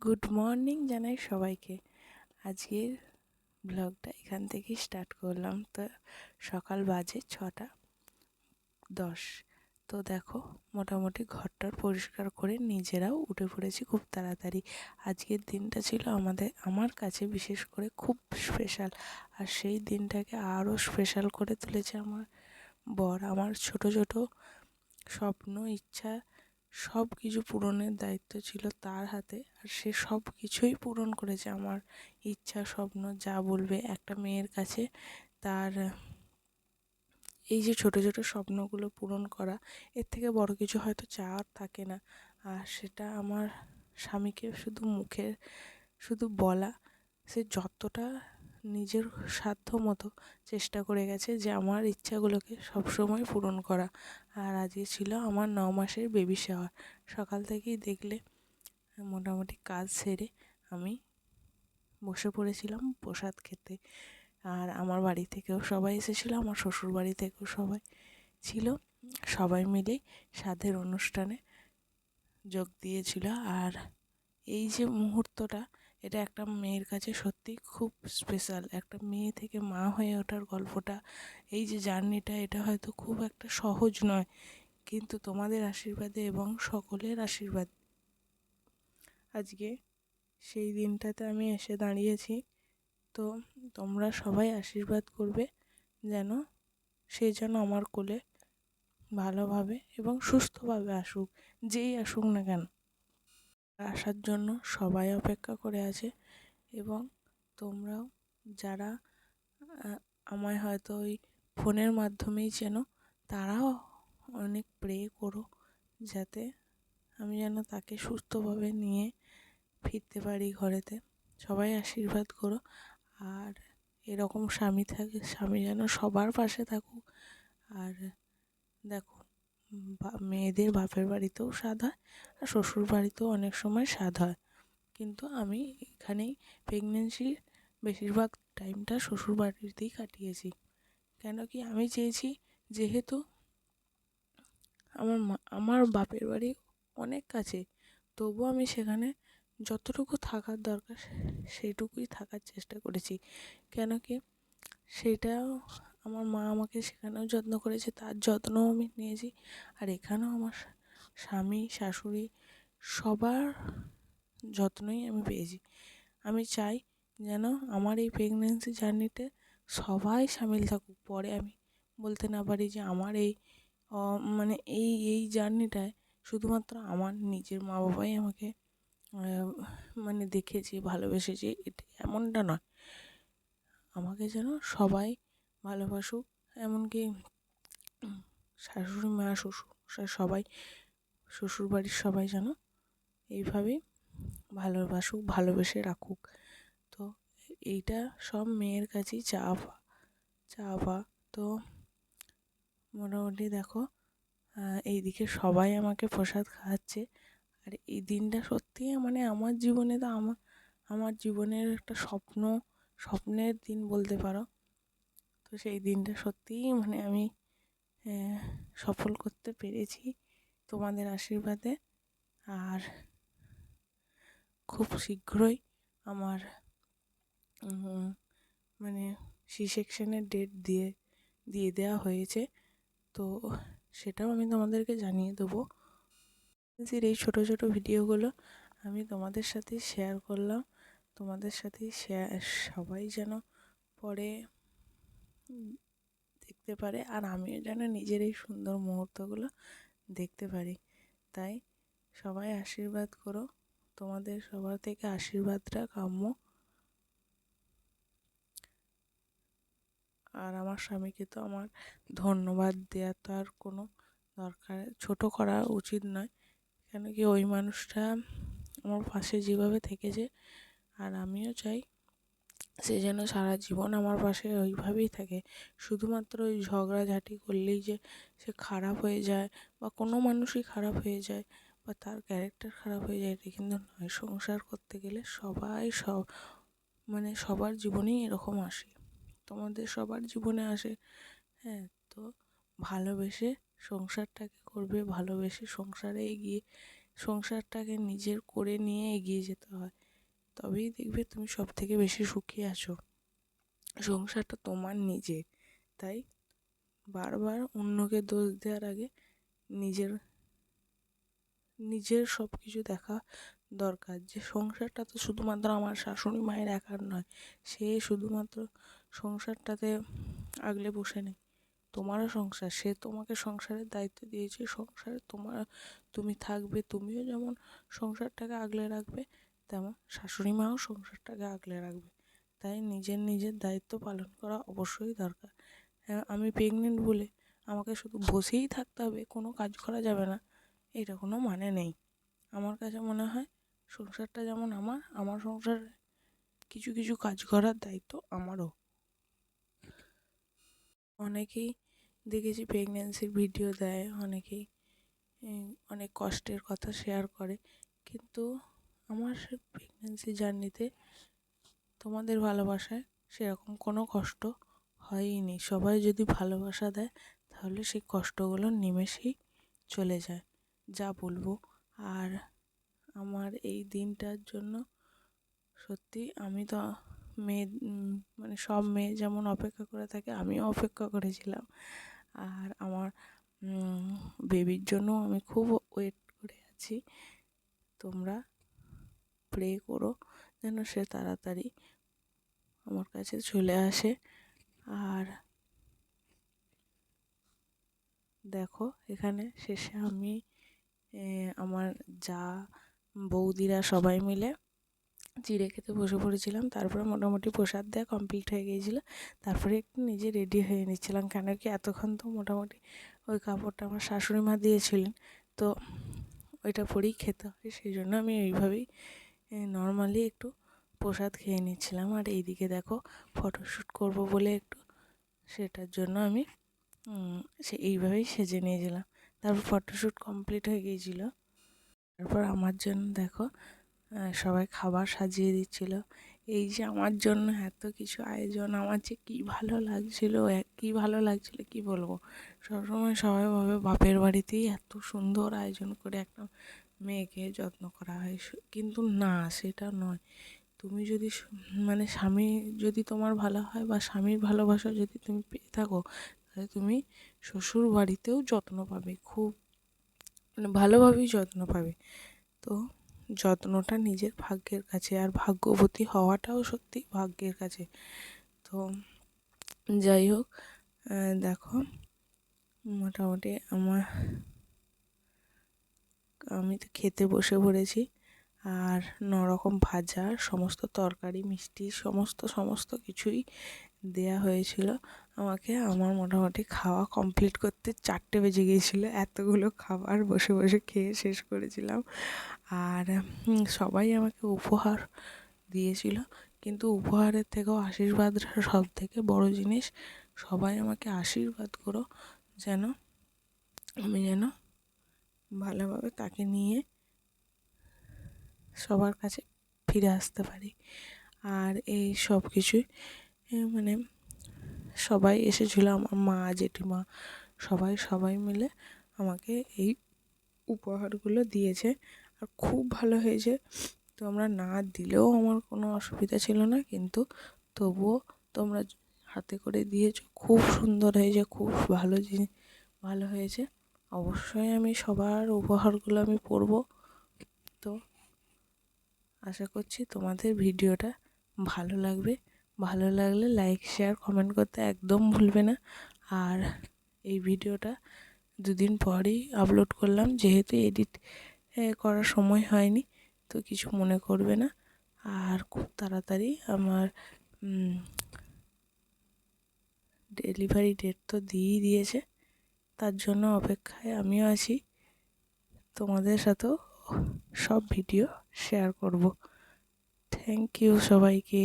Good morning জানাই সবাইকে। আজকের ব্লগটা এখান থেকেই স্টার্ট করলাম। তো সকাল বাজে 6:10। তো দেখো, মোটামুটি ঘরটার পরিষ্কার করে নিজেরাও উঠে পড়েছি খুব তাড়াতাড়ি। আজকের দিনটা ছিল আমার কাছে বিশেষ করে খুব স্পেশাল। আর সেই দিনটাকে আরও স্পেশাল করে তুলেছে আমার বর। আমার ছোট ছোট স্বপ্ন, ইচ্ছা সব কিছু পূরণের দায়িত্ব ছিল তার হাতে, আর সে সব কিছুই পূরণ করেছে। আমার ইচ্ছা, স্বপ্ন যা বলবে একটা মেয়ের কাছে, তার এই যে ছোট ছোট স্বপ্নগুলো পূরণ করা, এর থেকে বড় কিছু হয়তো চাওয়ার থাকে না। আর সেটা আমার স্বামীকে শুধু মুখে শুধু বলা, সে যতটা নিজের সাধ্য মতো চেষ্টা করে গেছে যে আমার ইচ্ছাগুলোকে সবসময় পূরণ করা। আর আজকে ছিল আমার 9 মাসের বেবি শাওয়ার। সকাল থেকেই দেখলে মোটামুটি কাজ সেরে আমি বসে পড়েছিলাম প্রসাদ খেতে। আর আমার বাড়ি থেকেও সবাই এসেছিলো, আমার শ্বশুর বাড়ি থেকেও সবাই ছিল। সবাই মিলে সাধের অনুষ্ঠানে যোগ দিয়েছিল। আর এই যে মুহূর্তটা, এটা একটা মেয়ের কাছে সত্যি খুব স্পেশাল। একটা মেয়ে থেকে মা হয়ে ওঠার গল্পটা, এই যে জার্নিটা, এটা হয়তো খুব একটা সহজ নয়, কিন্তু তোমাদের আশীর্বাদে এবং সকলের আশীর্বাদ আজকে সেই দিনটাতে আমি এসে দাঁড়িয়েছি। তো তোমরা সবাই আশীর্বাদ করবে যেন সে যেন আমার কোলে ভালোভাবে এবং সুস্থভাবে আসুক, যেই আসুক না কেন। আসার জন্য সবাই অপেক্ষা করে আছে। এবং তোমরাও যারা আমায় হয়তো ওই ফোনের মাধ্যমেই চেনো, তারাও অনেক প্রে করো যাতে আমি যেন তাকে সুস্থভাবে নিয়ে ফিরতে পারি ঘরেতে। সবাই আশীর্বাদ করো। আর এরকম স্বামী যেন সবার পাশে থাকুক। আর দেখো, মেয়েদের বাপের বাড়িতেও স্বাদ হয়, আর শ্বশুর বাড়িতেও অনেক সময় স্বাদ হয়, কিন্তু আমি এখানেই প্রেগনেন্সির বেশিরভাগ টাইমটা শ্বশুর বাড়িতেই কাটিয়েছি। কেন কি, আমি চেয়েছি, যেহেতু আমার বাপের বাড়ি অনেক কাছে, তবুও আমি সেখানে যতটুকু থাকার দরকার সেইটুকুই থাকার চেষ্টা করেছি। কেন কি, সেটাও আমার মা আমাকে সেখানেও যত্ন করেছে, তার যত্নও আমি নিয়েছি। আর এখানেও আমার স্বামী, শাশুড়ি সবার যত্নই আমি পেয়েছি। আমি চাই যেন আমার এই প্রেগনেন্সি জার্নিতে সবাই সামিল থাকুক। পরে আমি বলতে না পারি যে আমার এই মানে এই জার্নিটায় শুধুমাত্র আমার নিজের মা বাবাই আমাকে মানে দেখেছে, ভালোবেসেছে, এটা এমনটা নয়। আমাকে যেন সবাই ভালোবাসুক, এমনকি শাশুড়ি মা, শ্বশুর সবাই, শ্বশুরবাড়ির সবাই যেন এইভাবেই ভালোবাসুক, ভালোবেসে রাখুক। তো এইটা সব মেয়ের কাছেই চাওয়া। তো মোটামুটি দেখো, এইদিকে সবাই আমাকে প্রসাদ খাওয়াচ্ছে। আর এই দিনটা সত্যিই মানে আমার জীবনে তো আমার জীবনের একটা স্বপ্নের দিন বলতে পারো। তো সেই দিনটা সত্যিই মানে আমি সফল করতে পেরেছি তোমাদের আশীর্বাদে। আর খুব শীঘ্রই আমার মানে সি সেকশনের ডেট দিয়ে দেওয়া হয়েছে। তো সেটাও আমি তোমাদেরকে জানিয়ে দেবো। এই ছোটো ছোটো ভিডিওগুলো আমি তোমাদের সাথে শেয়ার করলাম, তোমাদের সাথে সবাই যেন পরে দেখতে পারে, আর আমিও যেন নিজের এই সুন্দর মুহূর্তগুলো দেখতে পারি। তাই সবাই আশীর্বাদ করো, তোমাদের সবার থেকে আশীর্বাদটা কাম্য। আর আমার স্বামীকে তো আমার ধন্যবাদ দেওয়া তো আর কোনো দরকার, ছোটো করা উচিত নয়। কেন কি, ওই মানুষটা আমার পাশে যেভাবে থেকেছে, আর আমিও চাই সে যেন সারা জীবন আমার পাশে ওইভাবেই থাকে। শুধুমাত্র ওই ঝগড়াঝাটি করলেই যে সে খারাপ হয়ে যায়, বা কোনো মানুষই খারাপ হয়ে যায়, বা তার ক্যারেক্টার খারাপ হয়ে যায়, এটা কিন্তু নয়। সংসার করতে গেলে সবাই মানে সবার জীবনেই এরকম আসে, তোমাদের সবার জীবনে আসে। হ্যাঁ, তো ভালোবেসে সংসারটাকে করবে, ভালোবেসে সংসারে এগিয়ে সংসারটাকে নিজের করে নিয়ে এগিয়ে যেতে হয়, তবেই দেখবে তুমি সব থেকে বেশি সুখী আছো। সংসারটা তোমার নিজের, তাই বারবার অন্যকে দোষ দেওয়ার আগে নিজের নিজের সব কিছু দেখা দরকার। যে সংসারটা তো শুধুমাত্র আমার শাশুড়ি মায়ের একার নয়, সে শুধুমাত্র সংসারটাতে আগলে বসে নেই, তোমারও সংসার। সে তোমাকে সংসারের দায়িত্ব দিয়েছে, সংসারে তুমি থাকবে, তুমিও যেমন সংসারটাকে আগলে রাখবে, তেমন শাশুড়ি মাও সংসারটাকে আগলে রাখবে। তাই নিজের দায়িত্ব পালন করা অবশ্যই দরকার। হ্যাঁ, আমি প্রেগনেন্ট বলে আমাকে শুধু বসেই থাকতে হবে, কোনো কাজ করা যাবে না, এটা কোনো মানে নেই। আমার কাছে মনে হয় সংসারটা যেমন আমার সংসারে কিছু কিছু কাজ করার দায়িত্ব আমারও। অনেকেই দেখেছি প্রেগনেন্সির ভিডিও দেয়, অনেকেই অনেক কষ্টের কথা শেয়ার করে, কিন্তু আমার প্রেগনেন্সি জার্নিতে তোমাদের ভালোবাসায় সেরকম কোনো কষ্ট হয়নি। সবাই যদি ভালোবাসা দেয় তাহলে সেই কষ্টগুলো নিমেষেই চলে যায়, যা বলবো। আর আমার এই দিনটার জন্য সত্যি আমি তো মেয়ে, মানে সব মেয়ে যেমন অপেক্ষা করে থাকে আমিও অপেক্ষা করেছিলাম। আর আমার বেবির জন্য আমি খুব ওয়েট করে আছি। তোমরা প্রে করো যেন সে তাড়াতাড়ি আমার কাছে চলে আসে। আর দেখো এখানে শেষে আমি আমার যা বৌদিরা সবাই মিলে চিড়ে খেতে বসে পড়েছিলাম। তারপরে মোটামুটি প্রসাদ দেওয়া কমপ্লিট হয়ে গিয়েছিলো। তারপরে একটু নিজে রেডি হয়ে নিচ্ছিলাম, কেন কি এতক্ষণ তো মোটামুটি ওই কাপড়টা আমার শাশুড়ি মা দিয়েছিলেন, তো ওইটা পরেই খেতে হয়, সেই জন্য আমি এইভাবেই নর্মালি একটু প্রসাদ খেয়ে নিচ্ছিলাম। আর এইদিকে দেখো ফটোশ্যুট করব বলে একটু, সেটার জন্য আমি এইভাবেই সেজে নিয়েছিলাম। তারপর ফটোশ্যুট কমপ্লিট হয়ে গিয়েছিলো। তারপর আমার জন্য দেখো সবাই খাবার সাজিয়ে দিচ্ছিল। এই যে আমার জন্য এত কিছু আয়োজন, আমার যে কী ভালো লাগছিলো, কী ভালো লাগছিলো কী বলবো। সবসময় সবাই ভাবে বাপের বাড়িতেই এত সুন্দর আয়োজন করে একটা মেয়েকে যত্ন করা হয়, কিন্তু না, সেটা নয়। তুমি যদি মানে স্বামী যদি তোমার ভালো হয় বা স্বামীর ভালোবাসা যদি তুমি পেয়ে থাকো, তাহলে তুমি শ্বশুর বাড়িতেও যত্ন পাবে, খুব মানে ভালোভাবেই যত্ন পাবে। তো যত্নটা নিজের ভাগ্যের কাছে, আর ভাগ্যবতী হওয়াটাও সত্যি ভাগ্যের কাছে। তো যাই হোক, দেখো মোটামুটি আমি তো খেতে বসে পড়েছি। আর 9 রকম ভাজা, সমস্ত তরকারি, মিষ্টি, সমস্ত কিছুই দেয়া হয়েছিল আমাকে। আমার মোটামুটি খাওয়া কমপ্লিট করতে 4টে বেজে গিয়েছিলো। এতগুলো খাবার বসে বসে খেয়ে শেষ করেছিলাম। আর সবাই আমাকে উপহার দিয়েছিল, কিন্তু উপহারের থেকেও আশীর্বাদটা সব থেকে বড় জিনিস। সবাই আমাকে আশীর্বাদ করো যেন আমি ভালোভাবে তাকে নিয়ে সবার কাছে ফিরে আসতে পারি। আর এই সব কিছুই মানে সবাই এসেছিলো, আমার মা, জেঠিমা, সবাই মিলে আমাকে এই উপহারগুলো দিয়েছে। আর খুব ভালো হয়েছে। তোমরা না দিলেও আমার কোনো অসুবিধা ছিল না, কিন্তু তবুও তোমরা হাতে করে দিয়েছো, খুব সুন্দর হয়েছে, খুব ভালো হয়েছে। অবশ্যই আমি সবার উপহারগুলো আমি পড়বো। তো আশা করছি তোমাদের ভিডিওটা ভালো লাগবে। ভালো লাগলে লাইক, শেয়ার, কমেন্ট করতে একদম ভুলবে না। আর এই ভিডিওটা 2 দিন পরেই আপলোড করলাম, যেহেতু এডিট করার সময় হয়নি, তো কিছু মনে করবে না। আর খুব তাড়াতাড়ি আমার ডেলিভারি ডেট তো দিয়েই দিয়েছে, তার জন্য অপেক্ষায় আমিও আছি। তোমাদের সাথেও সব ভিডিও শেয়ার করব। থ্যাংক ইউ সবাইকে।